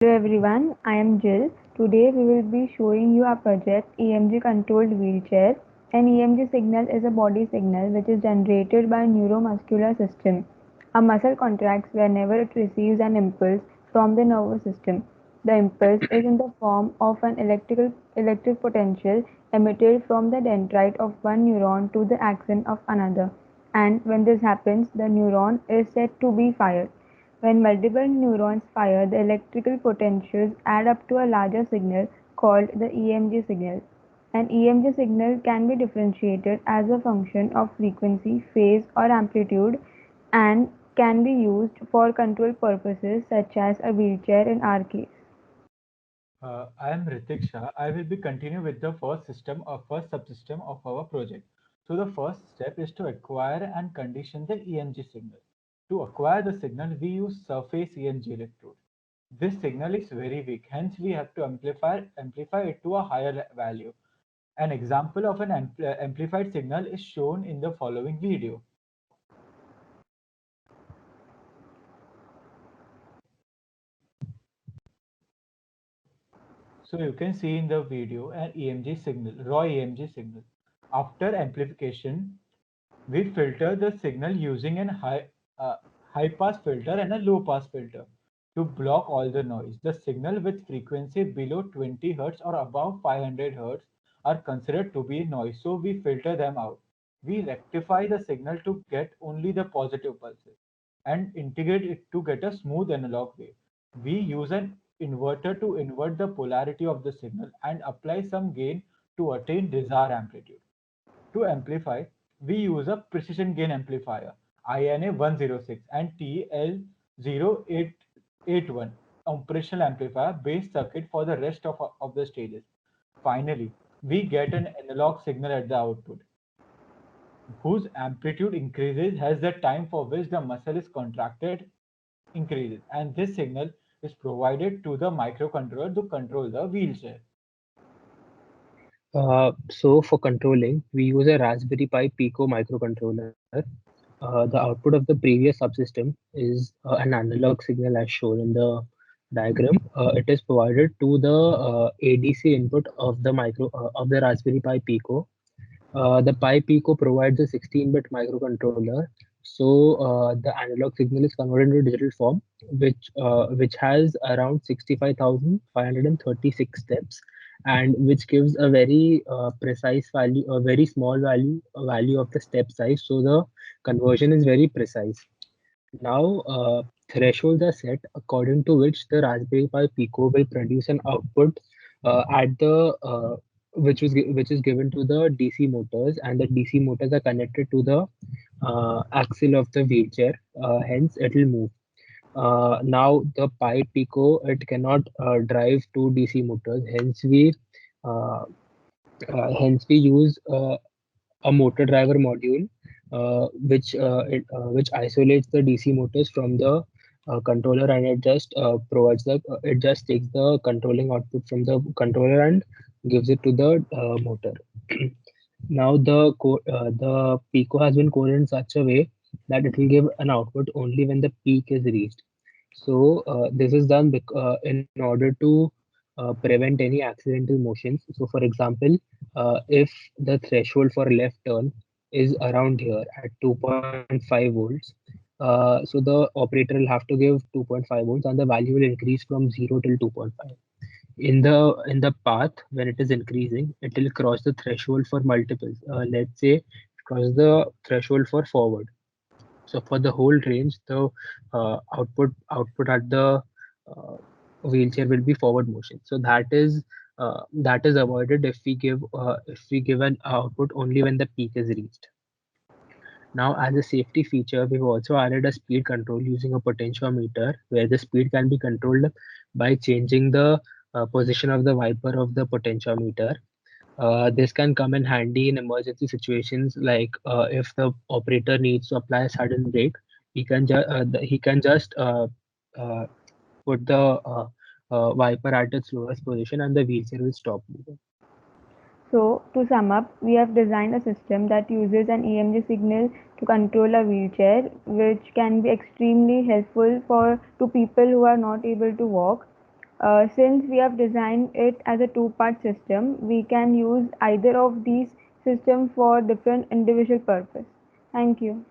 Hello everyone, I am Jill. Today we will be showing you our project EMG controlled wheelchair. An EMG signal is a body signal which is generated by a neuromuscular system. A muscle contracts whenever it receives an impulse from the nervous system. The impulse is in the form of an electric potential emitted from the dendrite of one neuron to the axon of another. And when this happens, the neuron is said to be fired. When multiple neurons fire, the electrical potentials add up to a larger signal called the EMG signal. An EMG signal can be differentiated as a function of frequency, phase, or amplitude and can be used for control purposes such as a wheelchair in our case. I am Ritik Shah. I will be continue with the first subsystem of our project. So the first step is to acquire and condition the EMG signal. To acquire the signal, we use surface EMG electrode. This signal is very weak, hence we have to amplify it to a higher value. An example of an amplified signal is shown in the following video. So you can see in the video an EMG signal, raw EMG signal. After amplification, we filter the signal using an high pass filter and a low pass filter to block all the noise. The signal with frequency below 20 Hz or above 500 Hz are considered to be noise, so we filter them out. We rectify the signal to get only the positive pulses and integrate it to get a smooth analog wave. We use an inverter to invert the polarity of the signal and apply some gain to attain desired amplitude. To amplify, we use a precision gain amplifier INA 106 and TL0881 operational amplifier based circuit for the rest of the stages. Finally, we get an analog signal at the output whose amplitude increases as the time for which the muscle is contracted increases, and this signal is provided to the microcontroller to control the wheelchair. So for controlling, we use a Raspberry Pi Pico microcontroller. The output of the previous subsystem is an analog signal as shown in the diagram. It is provided to the ADC input of the Raspberry Pi Pico. The Pi Pico provides a 16-bit microcontroller, so the analog signal is converted into digital form, which has around 65,536 steps, and which gives a very precise value, a very small value of the step size. So the conversion is very precise. Now, thresholds are set according to which the Raspberry Pi Pico will produce an output at the which is given to the DC motors, and the DC motors are connected to the axle of the wheelchair. Hence, it will move. Now, the Pi Pico, it cannot drive two DC motors. Uh, hence we use a motor driver module, which isolates the DC motors from the controller, and it just takes the controlling output from the controller and gives it to the motor. Now the Pico has been coded in such a way that it will give an output only when the peak is reached. So this is done in order to prevent any accidental motions. So for example, if the threshold for left turn is around here at 2.5 volts, so the operator will have to give 2.5 volts, and the value will increase from 0 till 2.5. In the path, when it is increasing, it will cross the threshold for multiples. Let's say cross the threshold for forward. So for the whole range, the output at the uh, wheelchair will be forward motion. So that is avoided if we give an output only when the peak is reached. Now, as a safety feature, we've also added a speed control using a potentiometer, where the speed can be controlled by changing the position of the wiper of the potentiometer. This can come in handy in emergency situations, like if the operator needs to apply a sudden brake, he can just uh, put the wiper at its lowest position, and the wheelchair will stop moving. So, to sum up, we have designed a system that uses an EMG signal to control a wheelchair, which can be extremely helpful for to people who are not able to walk. Since we have designed it as a two-part system, we can use either of these systems for different individual purpose. Thank you.